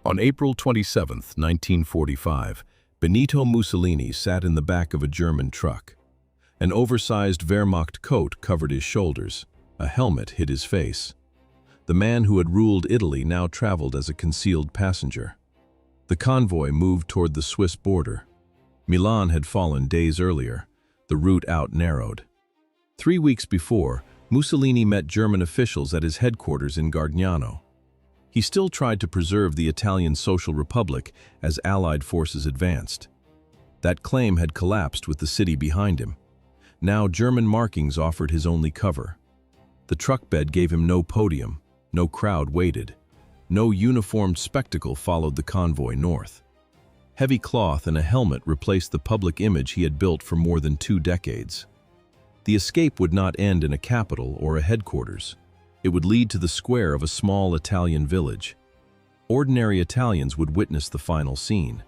On April 27, 1945, Benito Mussolini sat in the back of a German truck. An oversized Wehrmacht coat covered his shoulders. A helmet hid his face. The man who had ruled Italy now traveled as a concealed passenger. The convoy moved toward the Swiss border. Milan had fallen days earlier. The route out narrowed. 3 weeks before, Mussolini met German officials at his headquarters in Gargnano. He still tried to preserve the Italian Social Republic as Allied forces advanced. That claim had collapsed with the city behind him. Now German markings offered his only cover. The truck bed gave him no podium, no crowd waited. No uniformed spectacle followed the convoy north. Heavy cloth and a helmet replaced the public image he had built for more than 2 decades. The escape would not end in a capital or a headquarters. It would lead to the square of a small Italian village. Ordinary Italians would witness the final scene.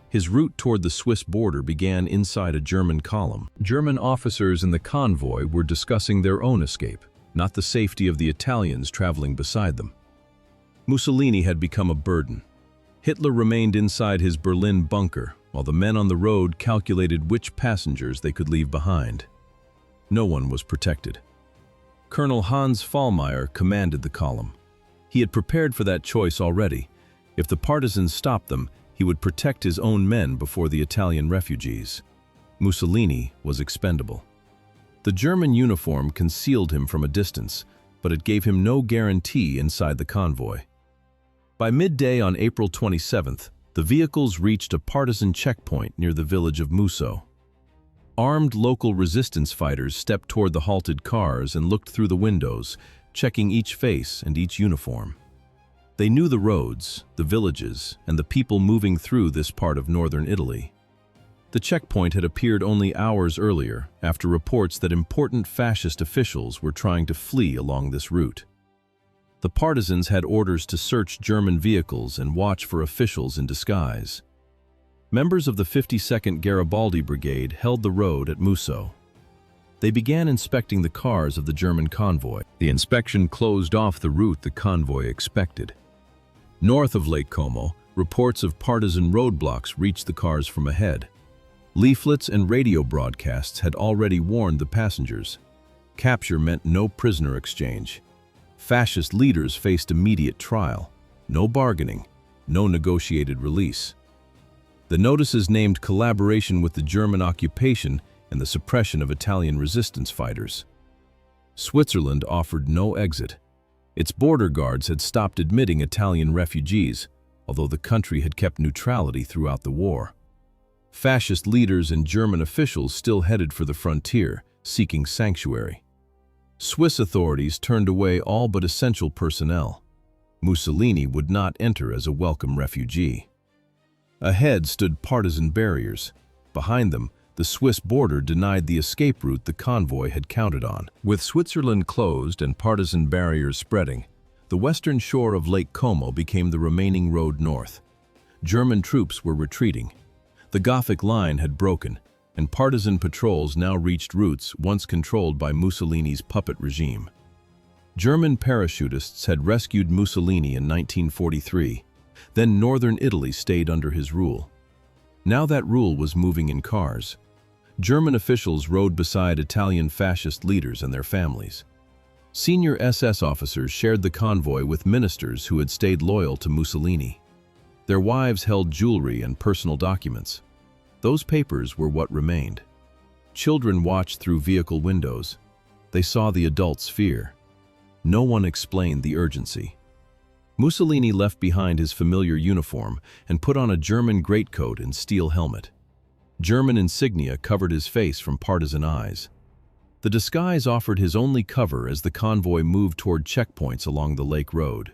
His route toward the Swiss border began inside a German column. German officers in the convoy were discussing their own escape, not the safety of the Italians traveling beside them. Mussolini had become a burden. Hitler remained inside his Berlin bunker, while the men on the road calculated which passengers they could leave behind. No one was protected. Colonel Hans Fallmeyer commanded the column. He had prepared for that choice already. If the partisans stopped them, he would protect his own men before the Italian refugees. Mussolini was expendable. The German uniform concealed him from a distance, but it gave him no guarantee inside the convoy. By midday on April 27th, the vehicles reached a partisan checkpoint near the village of Musso. Armed local resistance fighters stepped toward the halted cars and looked through the windows, checking each face and each uniform. They knew the roads, the villages, and the people moving through this part of northern Italy. The checkpoint had appeared only hours earlier, after reports that important fascist officials were trying to flee along this route. The partisans had orders to search German vehicles and watch for officials in disguise. Members of the 52nd Garibaldi Brigade held the road at Musso. They began inspecting the cars of the German convoy. The inspection closed off the route the convoy expected. North of Lake Como, reports of partisan roadblocks reached the cars from ahead. Leaflets and radio broadcasts had already warned the passengers. Capture meant no prisoner exchange. Fascist leaders faced immediate trial. No bargaining, no negotiated release. The notices named collaboration with the German occupation and the suppression of Italian resistance fighters. Switzerland offered no exit. Its border guards had stopped admitting Italian refugees, although the country had kept neutrality throughout the war. Fascist leaders and German officials still headed for the frontier, seeking sanctuary. Swiss authorities turned away all but essential personnel. Mussolini would not enter as a welcome refugee. Ahead stood partisan barriers. Behind them, the Swiss border denied the escape route the convoy had counted on. With Switzerland closed and partisan barriers spreading, the western shore of Lake Como became the remaining road north. German troops were retreating. The Gothic line had broken, and partisan patrols now reached routes once controlled by Mussolini's puppet regime. German parachutists had rescued Mussolini in 1943. Then northern Italy stayed under his rule. Now that rule was moving in cars. German officials rode beside Italian fascist leaders and their families. Senior SS officers shared the convoy with ministers who had stayed loyal to Mussolini. Their wives held jewelry and personal documents. Those papers were what remained. Children watched through vehicle windows. They saw the adults' fear. No one explained the urgency. Mussolini left behind his familiar uniform and put on a German greatcoat and steel helmet. German insignia covered his face from partisan eyes. The disguise offered his only cover as the convoy moved toward checkpoints along the lake road.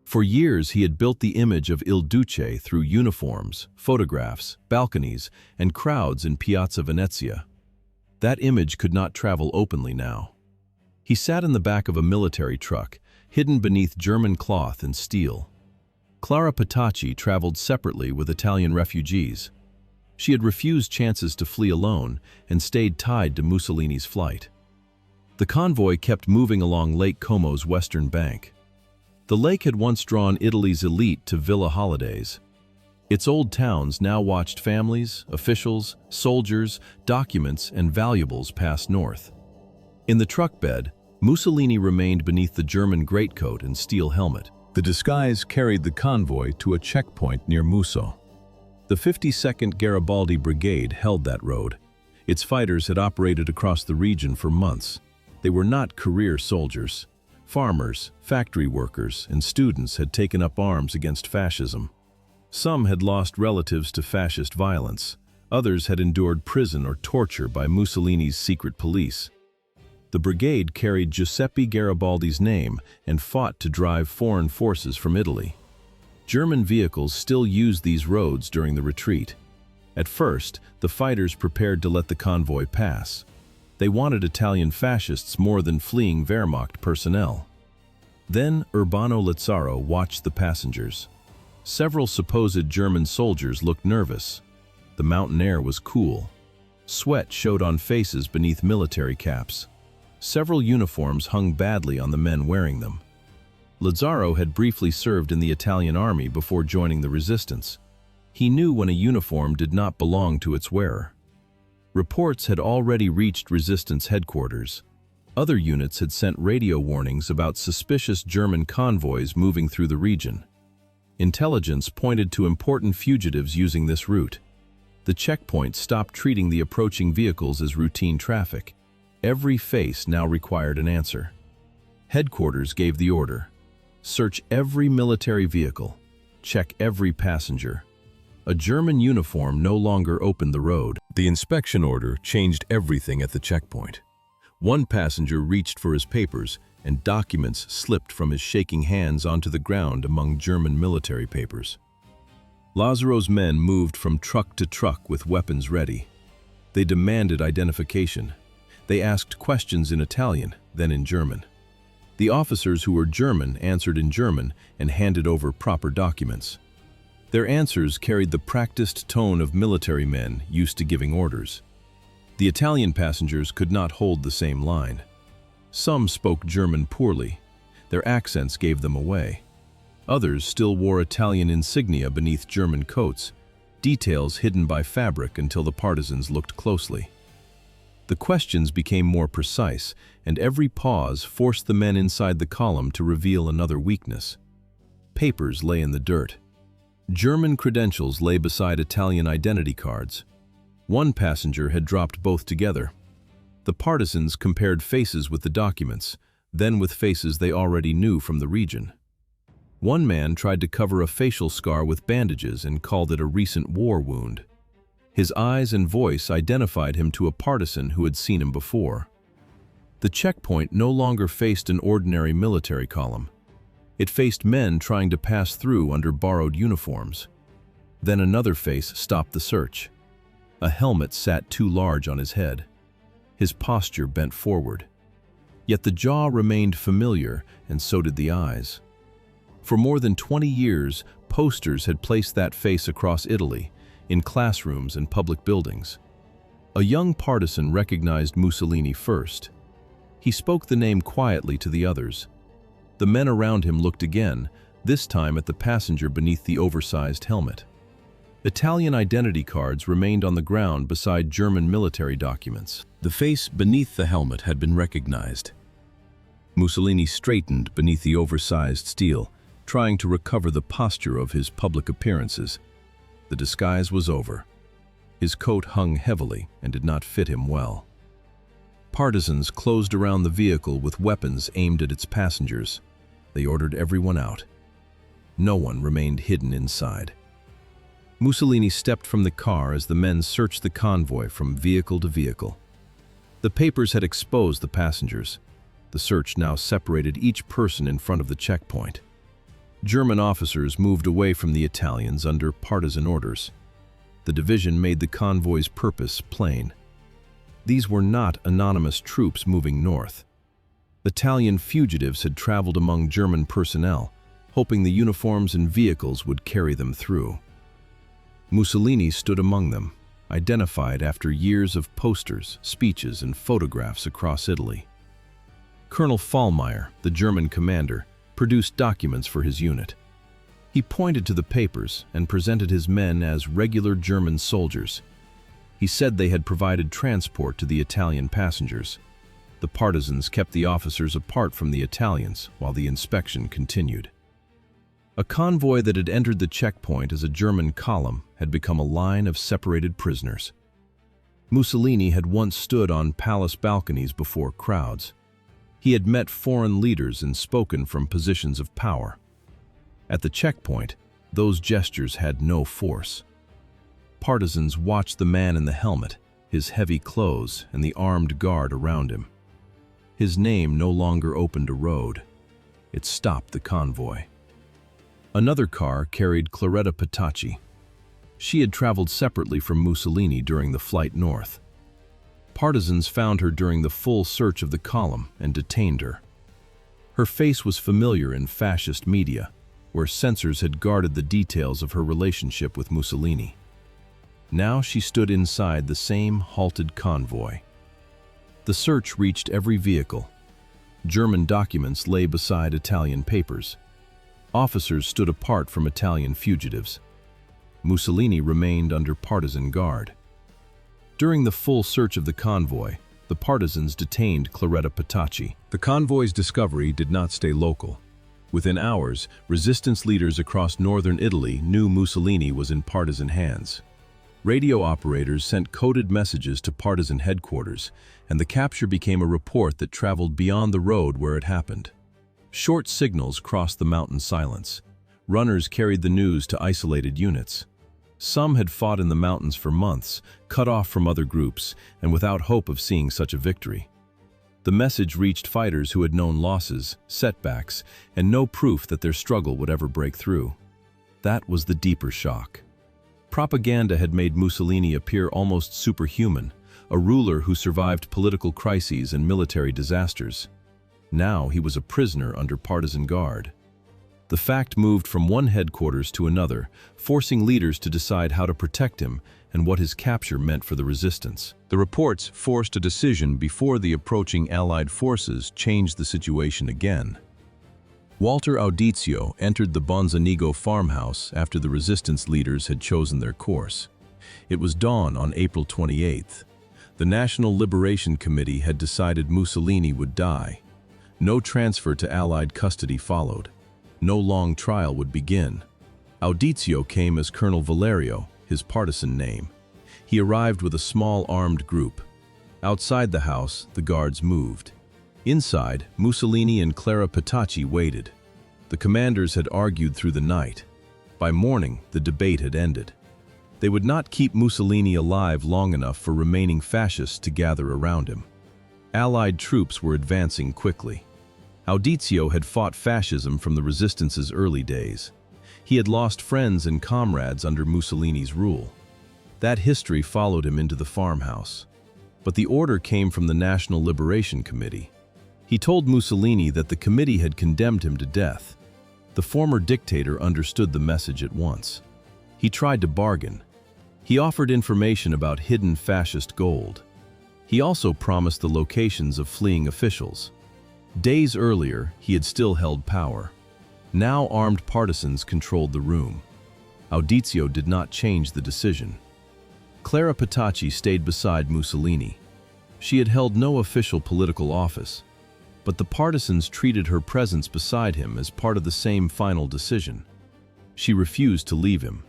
For years he had built the image of Il Duce through uniforms, photographs, balconies, and crowds in Piazza Venezia. That image could not travel openly now. He sat in the back of a military truck, hidden beneath German cloth and steel. Clara Petacci traveled separately with Italian refugees. She had refused chances to flee alone and stayed tied to Mussolini's flight. The convoy kept moving along Lake Como's western bank. The lake had once drawn Italy's elite to villa holidays. Its old towns now watched families, officials, soldiers, documents, and valuables pass north. In the truck bed, Mussolini remained beneath the German greatcoat and steel helmet. The disguise carried the convoy to a checkpoint near Musso. The 52nd Garibaldi Brigade held that road. Its fighters had operated across the region for months. They were not career soldiers. Farmers, factory workers, and students had taken up arms against fascism. Some had lost relatives to fascist violence. Others had endured prison or torture by Mussolini's secret police. The brigade carried Giuseppe Garibaldi's name and fought to drive foreign forces from Italy. German vehicles still used these roads during the retreat. At first, the fighters prepared to let the convoy pass. They wanted Italian fascists more than fleeing Wehrmacht personnel. Then Urbano Lazzaro watched the passengers. Several supposed German soldiers looked nervous. The mountain air was cool. Sweat showed on faces beneath military caps. Several uniforms hung badly on the men wearing them. Lazzaro had briefly served in the Italian army before joining the resistance. He knew when a uniform did not belong to its wearer. Reports had already reached resistance headquarters. Other units had sent radio warnings about suspicious German convoys moving through the region. Intelligence pointed to important fugitives using this route. The checkpoint stopped treating the approaching vehicles as routine traffic. Every face now required an answer. Headquarters gave the order. Search every military vehicle. Check every passenger. A German uniform no longer opened the road. The inspection order changed everything at the checkpoint. One passenger reached for his papers, and documents slipped from his shaking hands onto the ground among German military papers. Lazzaro's men moved from truck to truck with weapons ready. They demanded identification. They asked questions in Italian, then in German. The officers who were German answered in German and handed over proper documents. Their answers carried the practiced tone of military men used to giving orders. The Italian passengers could not hold the same line. Some spoke German poorly. Their accents gave them away. Others still wore Italian insignia beneath German coats, details hidden by fabric until the partisans looked closely. The questions became more precise, and every pause forced the men inside the column to reveal another weakness. Papers lay in the dirt. German credentials lay beside Italian identity cards. One passenger had dropped both together. The partisans compared faces with the documents, then with faces they already knew from the region. One man tried to cover a facial scar with bandages and called it a recent war wound. His eyes and voice identified him to a partisan who had seen him before. The checkpoint no longer faced an ordinary military column. It faced men trying to pass through under borrowed uniforms. Then another face stopped the search. A helmet sat too large on his head. His posture bent forward. Yet the jaw remained familiar, and so did the eyes. For more than 20 years, posters had placed that face across Italy, in classrooms and public buildings. A young partisan recognized Mussolini first. He spoke the name quietly to the others. The men around him looked again, this time at the passenger beneath the oversized helmet. Italian identity cards remained on the ground beside German military documents. The face beneath the helmet had been recognized. Mussolini straightened beneath the oversized steel, trying to recover the posture of his public appearances. The disguise was over. His coat hung heavily and did not fit him well. Partisans closed around the vehicle with weapons aimed at its passengers. They ordered everyone out. No one remained hidden inside. Mussolini stepped from the car as the men searched the convoy from vehicle to vehicle. The papers had exposed the passengers. The search now separated each person in front of the checkpoint. German officers moved away from the Italians under partisan orders. The division made the convoy's purpose plain. These were not anonymous troops moving north. Italian fugitives had traveled among German personnel, hoping the uniforms and vehicles would carry them through. Mussolini stood among them, identified after years of posters, speeches, and photographs across Italy. Colonel Fallmeyer, the German commander, produced documents for his unit. He pointed to the papers and presented his men as regular German soldiers. He said they had provided transport to the Italian passengers. The partisans kept the officers apart from the Italians while the inspection continued. A convoy that had entered the checkpoint as a German column had become a line of separated prisoners. Mussolini had once stood on palace balconies before crowds. He had met foreign leaders and spoken from positions of power. At the checkpoint, those gestures had no force. Partisans watched the man in the helmet, his heavy clothes, and the armed guard around him. His name no longer opened a road. It stopped the convoy. Another car carried Claretta Petacci. She had traveled separately from Mussolini during the flight north. Partisans found her during the full search of the column and detained her. Her face was familiar in fascist media, where censors had guarded the details of her relationship with Mussolini. Now she stood inside the same halted convoy. The search reached every vehicle. German documents lay beside Italian papers. Officers stood apart from Italian fugitives. Mussolini remained under partisan guard. During the full search of the convoy, the partisans detained Claretta Petacci. The convoy's discovery did not stay local. Within hours, resistance leaders across northern Italy knew Mussolini was in partisan hands. Radio operators sent coded messages to partisan headquarters, and the capture became a report that traveled beyond the road where it happened. Short signals crossed the mountain silence. Runners carried the news to isolated units. Some had fought in the mountains for months, cut off from other groups, and without hope of seeing such a victory. The message reached fighters who had known losses, setbacks, and no proof that their struggle would ever break through. That was the deeper shock. Propaganda had made Mussolini appear almost superhuman, a ruler who survived political crises and military disasters. Now he was a prisoner under partisan guard. The fact moved from one headquarters to another, forcing leaders to decide how to protect him and what his capture meant for the resistance. The reports forced a decision before the approaching Allied forces changed the situation again. Walter Audizio entered the Bonzanigo farmhouse after the resistance leaders had chosen their course. It was dawn on April 28th. The National Liberation Committee had decided Mussolini would die. No transfer to Allied custody followed. No long trial would begin. Audizio came as Colonel Valerio, his partisan name. He arrived with a small armed group. Outside the house, the guards moved. Inside, Mussolini and Clara Petacci waited. The commanders had argued through the night. By morning, the debate had ended. They would not keep Mussolini alive long enough for remaining fascists to gather around him. Allied troops were advancing quickly. Audizio had fought fascism from the resistance's early days. He had lost friends and comrades under Mussolini's rule. That history followed him into the farmhouse. But the order came from the National Liberation Committee. He told Mussolini that the committee had condemned him to death. The former dictator understood the message at once. He tried to bargain. He offered information about hidden fascist gold. He also promised the locations of fleeing officials. Days earlier, he had still held power. Now armed partisans controlled the room. Audizio did not change the decision. Clara Petacci stayed beside Mussolini. She had held no official political office, but the partisans treated her presence beside him as part of the same final decision. She refused to leave him.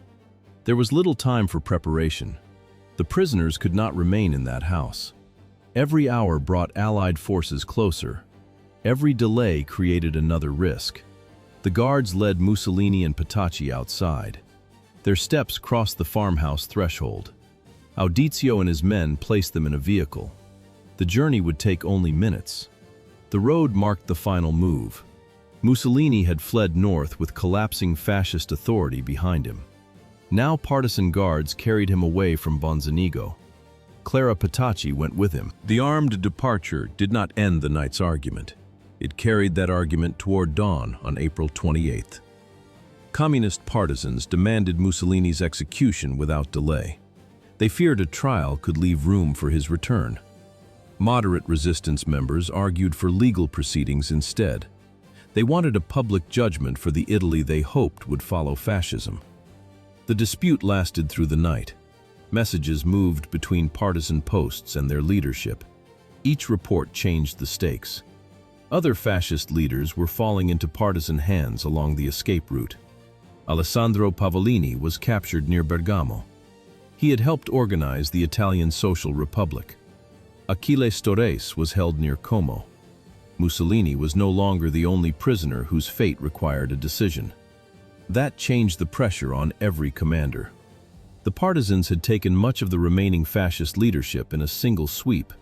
There was little time for preparation. The prisoners could not remain in that house. Every hour brought Allied forces closer. Every delay created another risk. The guards led Mussolini and Petacci outside. Their steps crossed the farmhouse threshold. Audizio and his men placed them in a vehicle. The journey would take only minutes. The road marked the final move. Mussolini had fled north with collapsing fascist authority behind him. Now partisan guards carried him away from Bonzanigo. Clara Petacci went with him. The armed departure did not end the night's argument. It carried that argument toward dawn on April 28th. Communist partisans demanded Mussolini's execution without delay. They feared a trial could leave room for his return. Moderate resistance members argued for legal proceedings instead. They wanted a public judgment for the Italy they hoped would follow fascism. The dispute lasted through the night. Messages moved between partisan posts and their leadership. Each report changed the stakes. Other fascist leaders were falling into partisan hands along the escape route. Alessandro Pavolini was captured near Bergamo. He had helped organize the Italian Social Republic. Achille Storres was held near Como. Mussolini was no longer the only prisoner whose fate required a decision. That changed the pressure on every commander. The partisans had taken much of the remaining fascist leadership in a single sweep.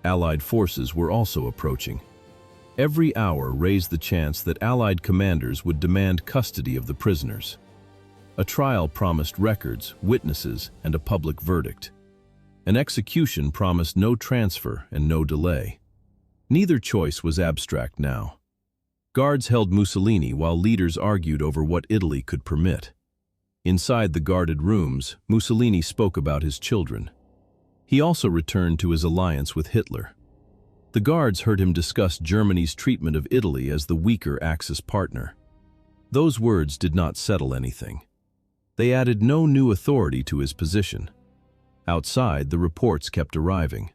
Allied forces were also approaching. Every hour raised the chance that Allied commanders would demand custody of the prisoners. A trial promised records, witnesses, and a public verdict. An execution promised no transfer and no delay. Neither choice was abstract now. Guards held Mussolini while leaders argued over what Italy could permit. Inside the guarded rooms, Mussolini spoke about his children. He also returned to his alliance with Hitler. The guards heard him discuss Germany's treatment of Italy as the weaker Axis partner. Those words did not settle anything. They added no new authority to his position. Outside, the reports kept arriving.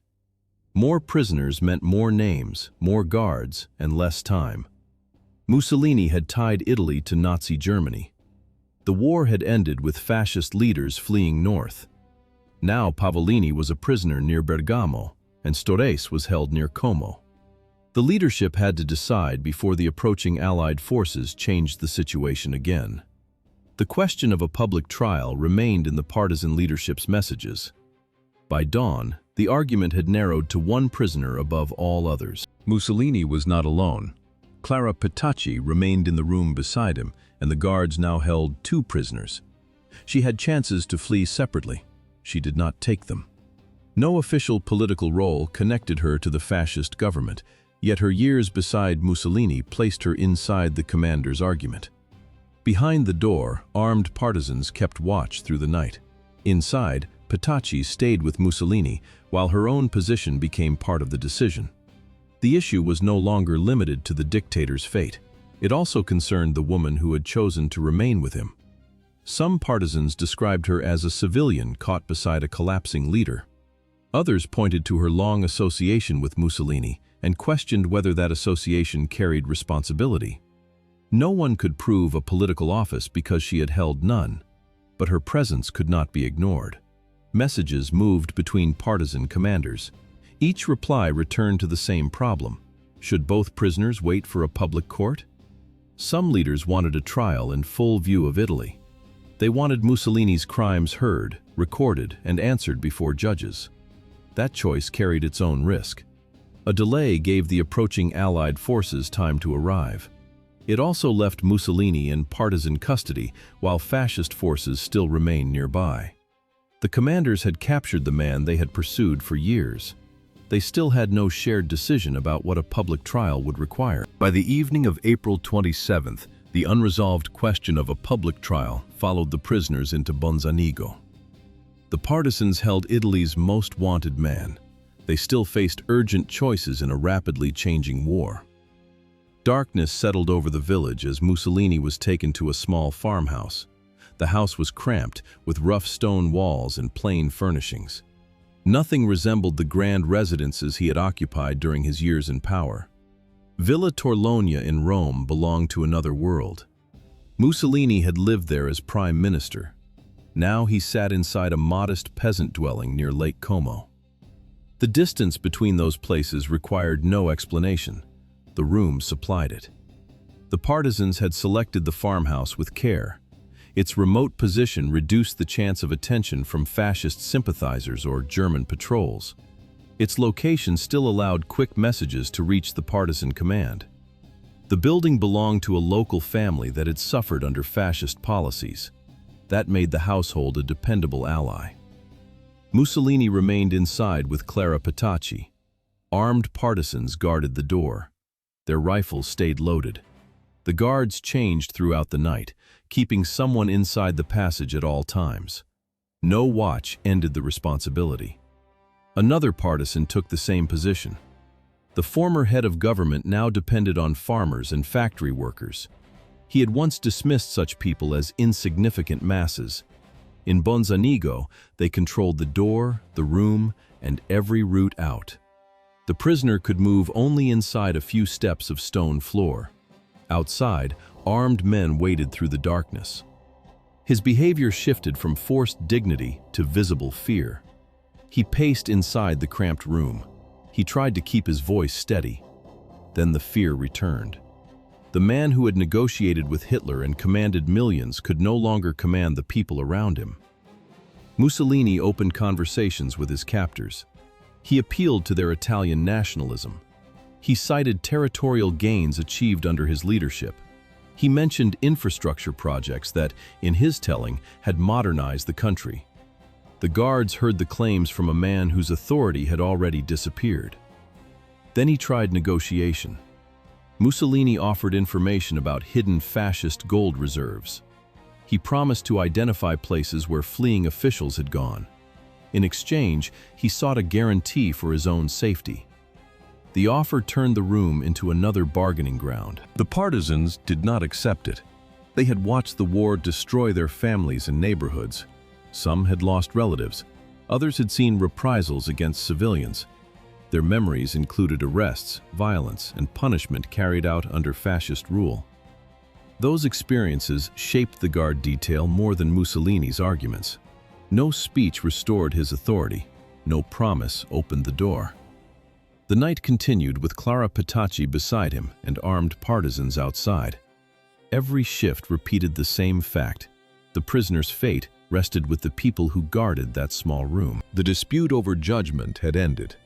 More prisoners meant more names, more guards, and less time. Mussolini had tied Italy to Nazi Germany. The war had ended with fascist leaders fleeing north. Now Pavolini was a prisoner near Bergamo, and Storres was held near Como. The leadership had to decide before the approaching Allied forces changed the situation again. The question of a public trial remained in the partisan leadership's messages. By dawn, the argument had narrowed to one prisoner above all others. Mussolini was not alone. Clara Petacci remained in the room beside him, and the guards now held two prisoners. She had chances to flee separately. She did not take them. No official political role connected her to the fascist government, yet her years beside Mussolini placed her inside the commander's argument. Behind the door, armed partisans kept watch through the night. Inside, Petacci stayed with Mussolini, while her own position became part of the decision. The issue was no longer limited to the dictator's fate. It also concerned the woman who had chosen to remain with him. Some partisans described her as a civilian caught beside a collapsing leader. Others pointed to her long association with Mussolini and questioned whether that association carried responsibility. No one could prove a political office because she had held none, but her presence could not be ignored. Messages moved between partisan commanders. Each reply returned to the same problem. Should both prisoners wait for a public court? Some leaders wanted a trial in full view of Italy. They wanted Mussolini's crimes heard, recorded, and answered before judges. That choice carried its own risk. A delay gave the approaching Allied forces time to arrive. It also left Mussolini in partisan custody while fascist forces still remained nearby. The commanders had captured the man they had pursued for years. They still had no shared decision about what a public trial would require. By the evening of April 27th, the unresolved question of a public trial followed the prisoners into Bonzanigo. The partisans held Italy's most wanted man. They still faced urgent choices in a rapidly changing war. Darkness settled over the village as Mussolini was taken to a small farmhouse. The house was cramped, with rough stone walls and plain furnishings. Nothing resembled the grand residences he had occupied during his years in power. Villa Torlonia in Rome belonged to another world. Mussolini had lived there as prime minister. Now he sat inside a modest peasant dwelling near Lake Como. The distance between those places required no explanation. The room supplied it. The partisans had selected the farmhouse with care. Its remote position reduced the chance of attention from fascist sympathizers or German patrols. Its location still allowed quick messages to reach the partisan command. The building belonged to a local family that had suffered under fascist policies. That made the household a dependable ally. Mussolini remained inside with Clara Petacci. Armed partisans guarded the door. Their rifles stayed loaded. The guards changed throughout the night, keeping someone inside the passage at all times. No watch ended the responsibility. Another partisan took the same position. The former head of government now depended on farmers and factory workers. He had once dismissed such people as insignificant masses. In Bonzanigo, they controlled the door, the room, and every route out. The prisoner could move only inside a few steps of stone floor. Outside, armed men waited through the darkness. His behavior shifted from forced dignity to visible fear. He paced inside the cramped room. He tried to keep his voice steady. Then the fear returned. The man who had negotiated with Hitler and commanded millions could no longer command the people around him. Mussolini opened conversations with his captors. He appealed to their Italian nationalism. He cited territorial gains achieved under his leadership. He mentioned infrastructure projects that, in his telling, had modernized the country. The guards heard the claims from a man whose authority had already disappeared. Then he tried negotiation. Mussolini offered information about hidden fascist gold reserves. He promised to identify places where fleeing officials had gone. In exchange, he sought a guarantee for his own safety. The offer turned the room into another bargaining ground. The partisans did not accept it. They had watched the war destroy their families and neighborhoods. Some had lost relatives. Others had seen reprisals against civilians. Their memories included arrests, violence, and punishment carried out under fascist rule. Those experiences shaped the guard detail more than Mussolini's arguments. No speech restored his authority. No promise opened the door. The night continued with Clara Petacci beside him and armed partisans outside. Every shift repeated the same fact. The prisoner's fate rested with the people who guarded that small room. The dispute over judgment had ended.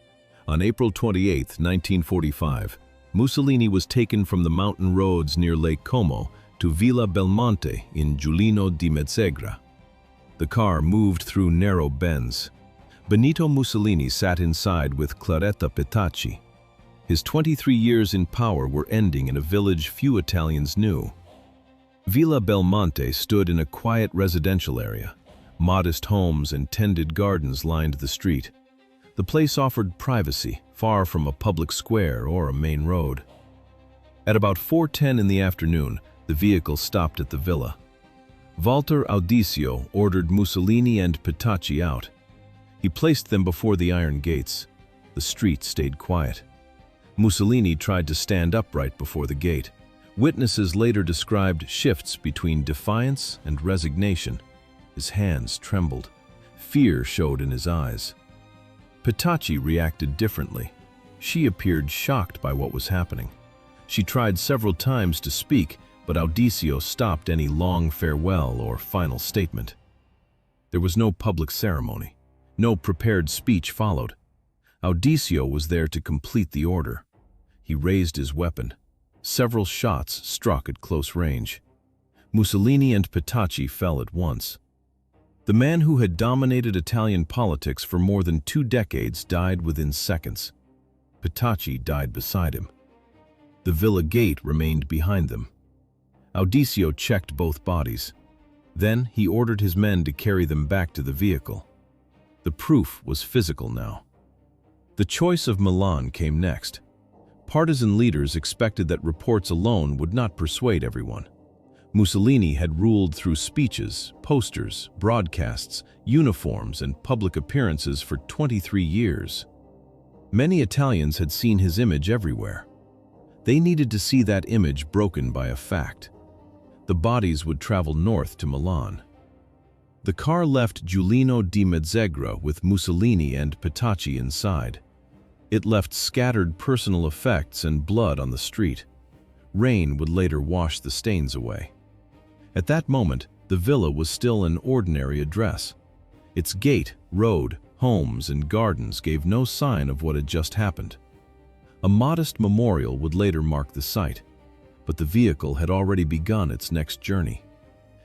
On April 28, 1945, Mussolini was taken from the mountain roads near Lake Como to Villa Belmonte in Giuliano di Mezzegra. The car moved through narrow bends. Benito Mussolini sat inside with Claretta Petacci. His 23 years in power were ending in a village few Italians knew. Villa Belmonte stood in a quiet residential area. Modest homes and tended gardens lined the street. The place offered privacy, far from a public square or a main road. At about 4:10 in the afternoon, the vehicle stopped at the villa. Walter Audicio ordered Mussolini and Petacci out. He placed them before the iron gates. The street stayed quiet. Mussolini tried to stand upright before the gate. Witnesses later described shifts between defiance and resignation. His hands trembled. Fear showed in his eyes. Petacci reacted differently. She appeared shocked by what was happening. She tried several times to speak, but Audicio stopped any long farewell or final statement. There was no public ceremony. No prepared speech followed. Audicio was there to complete the order. He raised his weapon. Several shots struck at close range. Mussolini and Petacci fell at once. The man who had dominated Italian politics for more than 2 decades died within seconds. Petacci died beside him. The villa gate remained behind them. Audicio checked both bodies. Then he ordered his men to carry them back to the vehicle. The proof was physical now. The choice of Milan came next. Partisan leaders expected that reports alone would not persuade everyone. Mussolini had ruled through speeches, posters, broadcasts, uniforms, and public appearances for 23 years. Many Italians had seen his image everywhere. They needed to see that image broken by a fact. The bodies would travel north to Milan. The car left Giuliano di Mezzegra with Mussolini and Petacci inside. It left scattered personal effects and blood on the street. Rain would later wash the stains away. At that moment, the villa was still an ordinary address. Its gate, road, homes, and gardens gave no sign of what had just happened. A modest memorial would later mark the site, but the vehicle had already begun its next journey.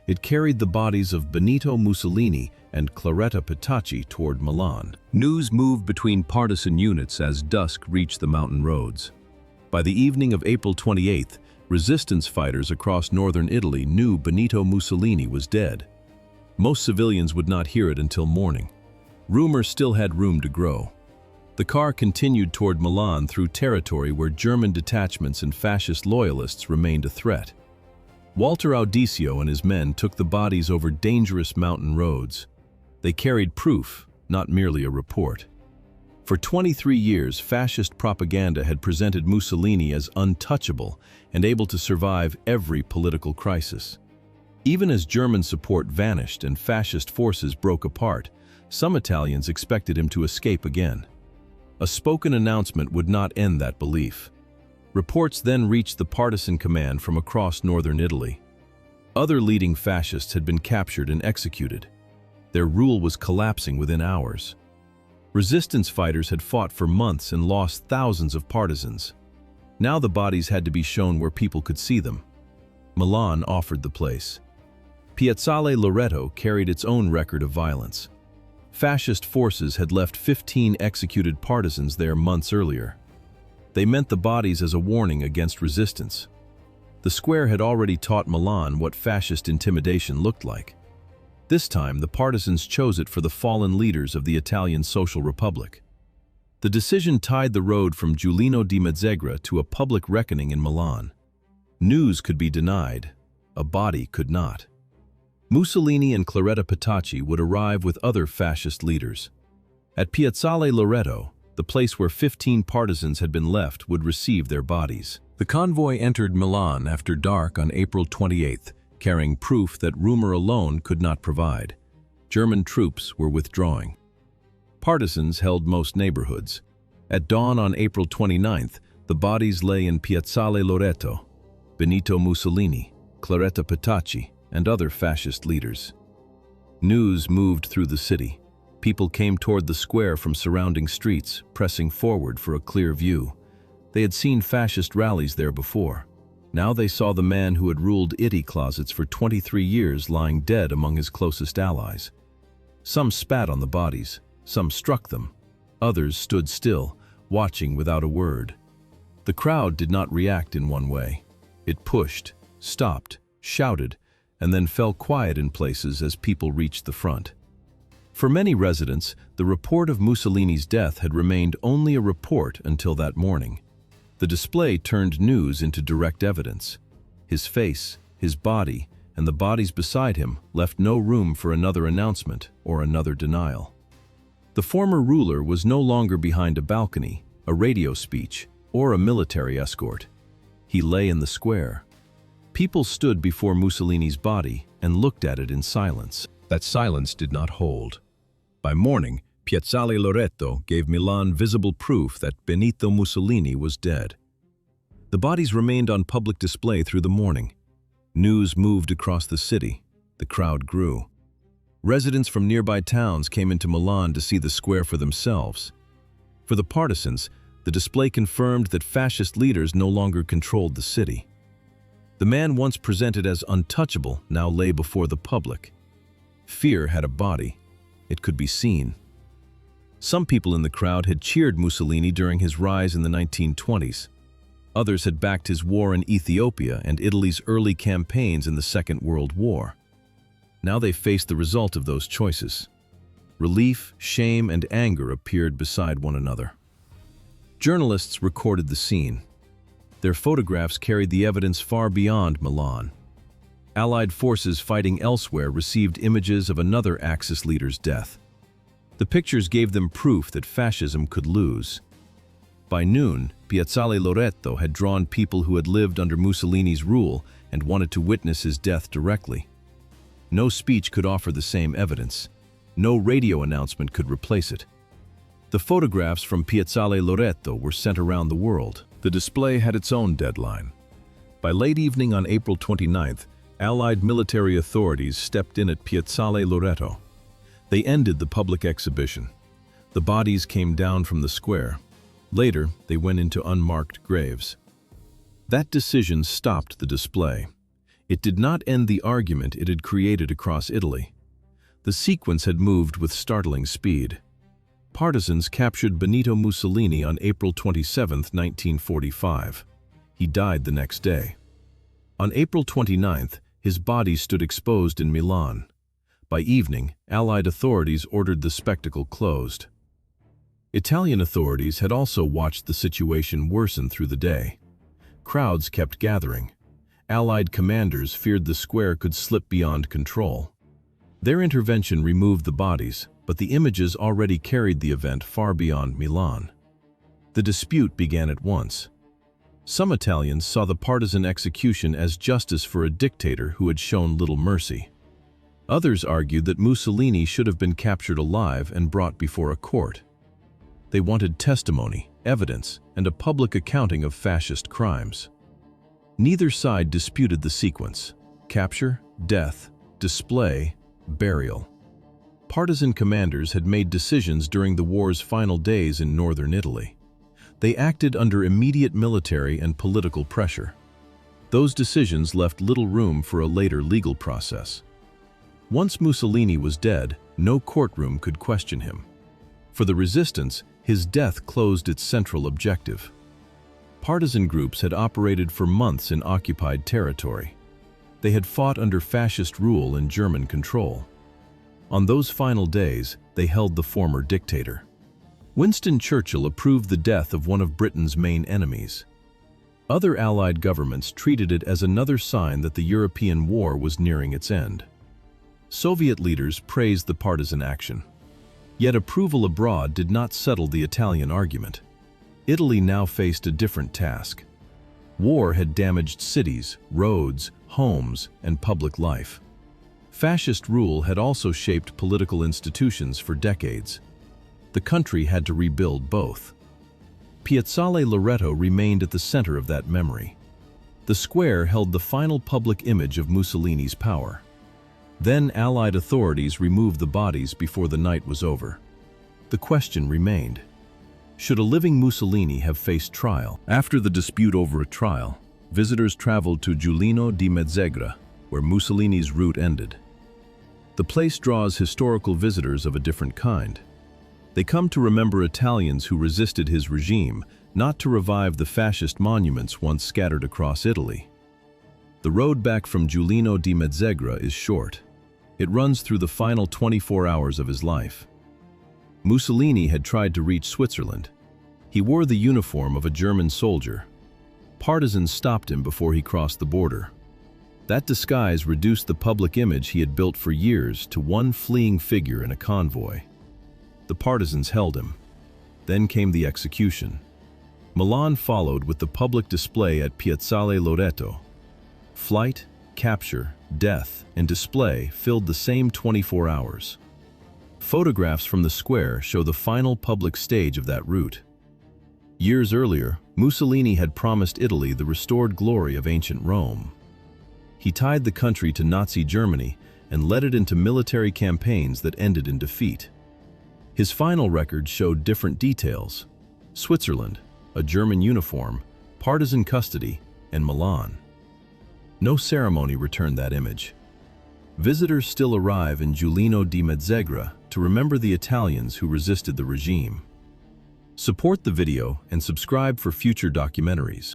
It carried the bodies of Benito Mussolini and Claretta Petacci toward Milan. News moved between partisan units as dusk reached the mountain roads. By the evening of April 28th, resistance fighters across northern Italy knew Benito Mussolini was dead. Most civilians would not hear it until morning. Rumor still had room to grow. The car continued toward Milan through territory where German detachments and fascist loyalists remained a threat. Walter Audicio and his men took the bodies over dangerous mountain roads. They carried proof, not merely a report. For 23 years, fascist propaganda had presented Mussolini as untouchable and able to survive every political crisis. Even as German support vanished and fascist forces broke apart, some Italians expected him to escape again. A spoken announcement would not end that belief. Reports then reached the partisan command from across northern Italy. Other leading fascists had been captured and executed. Their rule was collapsing within hours. Resistance fighters had fought for months and lost thousands of partisans. Now the bodies had to be shown where people could see them. Milan offered the place. Piazzale Loreto carried its own record of violence. Fascist forces had left 15 executed partisans there months earlier. They meant the bodies as a warning against resistance. The square had already taught Milan what fascist intimidation looked like. This time, the partisans chose it for the fallen leaders of the Italian Social Republic. The decision tied the road from Giulino di Mezzegra to a public reckoning in Milan. News could be denied, a body could not. Mussolini and Claretta Petacci would arrive with other fascist leaders. At Piazzale Loreto, the place where 15 partisans had been left, would receive their bodies. The convoy entered Milan after dark on April 28th, carrying proof that rumor alone could not provide. German troops were withdrawing. Partisans held most neighborhoods. At dawn on April 29th, the bodies lay in Piazzale Loreto. Benito Mussolini, Claretta Petacci, and other fascist leaders. News moved through the city. People came toward the square from surrounding streets, pressing forward for a clear view. They had seen fascist rallies there before. Now they saw the man who had ruled Itty closets for 23 years lying dead among his closest allies. Some spat on the bodies, some struck them. Others stood still, watching without a word. The crowd did not react in one way. It pushed, stopped, shouted, and then fell quiet in places as people reached the front. For many residents, the report of Mussolini's death had remained only a report until that morning. The display turned news into direct evidence. His face, his body, and the bodies beside him left no room for another announcement or another denial. The former ruler was no longer behind a balcony, a radio speech, or a military escort. He lay in the square. People stood before Mussolini's body and looked at it in silence. That silence did not hold. By morning, Piazzale Loreto gave Milan visible proof that Benito Mussolini was dead. The bodies remained on public display through the morning. News moved across the city. The crowd grew. Residents from nearby towns came into Milan to see the square for themselves. For the partisans, the display confirmed that fascist leaders no longer controlled the city. The man once presented as untouchable now lay before the public. Fear had a body. It could be seen. Some people in the crowd had cheered Mussolini during his rise in the 1920s. Others had backed his war in Ethiopia and Italy's early campaigns in the Second World War. Now they faced the result of those choices. Relief, shame, and anger appeared beside one another. Journalists recorded the scene. Their photographs carried the evidence far beyond Milan. Allied forces fighting elsewhere received images of another Axis leader's death. The pictures gave them proof that fascism could lose. By noon, Piazzale Loreto had drawn people who had lived under Mussolini's rule and wanted to witness his death directly. No speech could offer the same evidence. No radio announcement could replace it. The photographs from Piazzale Loreto were sent around the world. The display had its own deadline. By late evening on April 29th, Allied military authorities stepped in at Piazzale Loreto. They ended the public exhibition. The bodies came down from the square. Later, they went into unmarked graves. That decision stopped the display. It did not end the argument it had created across Italy. The sequence had moved with startling speed. Partisans captured Benito Mussolini on April 27, 1945. He died the next day. On April 29th, his body stood exposed in Milan. By evening, Allied authorities ordered the spectacle closed. Italian authorities had also watched the situation worsen through the day. Crowds kept gathering. Allied commanders feared the square could slip beyond control. Their intervention removed the bodies, but the images already carried the event far beyond Milan. The dispute began at once. Some Italians saw the partisan execution as justice for a dictator who had shown little mercy. Others argued that Mussolini should have been captured alive and brought before a court. They wanted testimony, evidence, and a public accounting of fascist crimes. Neither side disputed the sequence: capture, death, display, burial. Partisan commanders had made decisions during the war's final days in northern Italy. They acted under immediate military and political pressure. Those decisions left little room for a later legal process. Once Mussolini was dead, no courtroom could question him. For the resistance, his death closed its central objective. Partisan groups had operated for months in occupied territory. They had fought under fascist rule and German control. On those final days, they held the former dictator. Winston Churchill approved the death of one of Britain's main enemies. Other Allied governments treated it as another sign that the European war was nearing its end. Soviet leaders praised the partisan action. Yet approval abroad did not settle the Italian argument. Italy now faced a different task. War had damaged cities, roads, homes, and public life. Fascist rule had also shaped political institutions for decades. The country had to rebuild both. Piazzale Loreto remained at the center of that memory. The square held the final public image of Mussolini's power. Then Allied authorities removed the bodies before the night was over. The question remained: should a living Mussolini have faced trial? After the dispute over a trial, visitors traveled to Giuliano di Mezzegra, where Mussolini's route ended. The place draws historical visitors of a different kind. They come to remember Italians who resisted his regime, not to revive the fascist monuments once scattered across Italy. The road back from Giuliano di Mezzegra is short. It runs through the final 24 hours of his life. Mussolini had tried to reach Switzerland. He wore the uniform of a German soldier. Partisans stopped him before he crossed the border. That disguise reduced the public image he had built for years to one fleeing figure in a convoy. The partisans held him. Then came the execution. Milan followed with the public display at Piazzale Loreto. Flight, capture, death, and display filled the same 24 hours. Photographs from the square show the final public stage of that route. Years earlier, Mussolini had promised Italy the restored glory of ancient Rome. He tied the country to Nazi Germany and led it into military campaigns that ended in defeat. His final record showed different details: Switzerland, a German uniform, partisan custody, and Milan. No ceremony returned that image. Visitors still arrive in Giuliano di Mezzegra to remember the Italians who resisted the regime. Support the video and subscribe for future documentaries.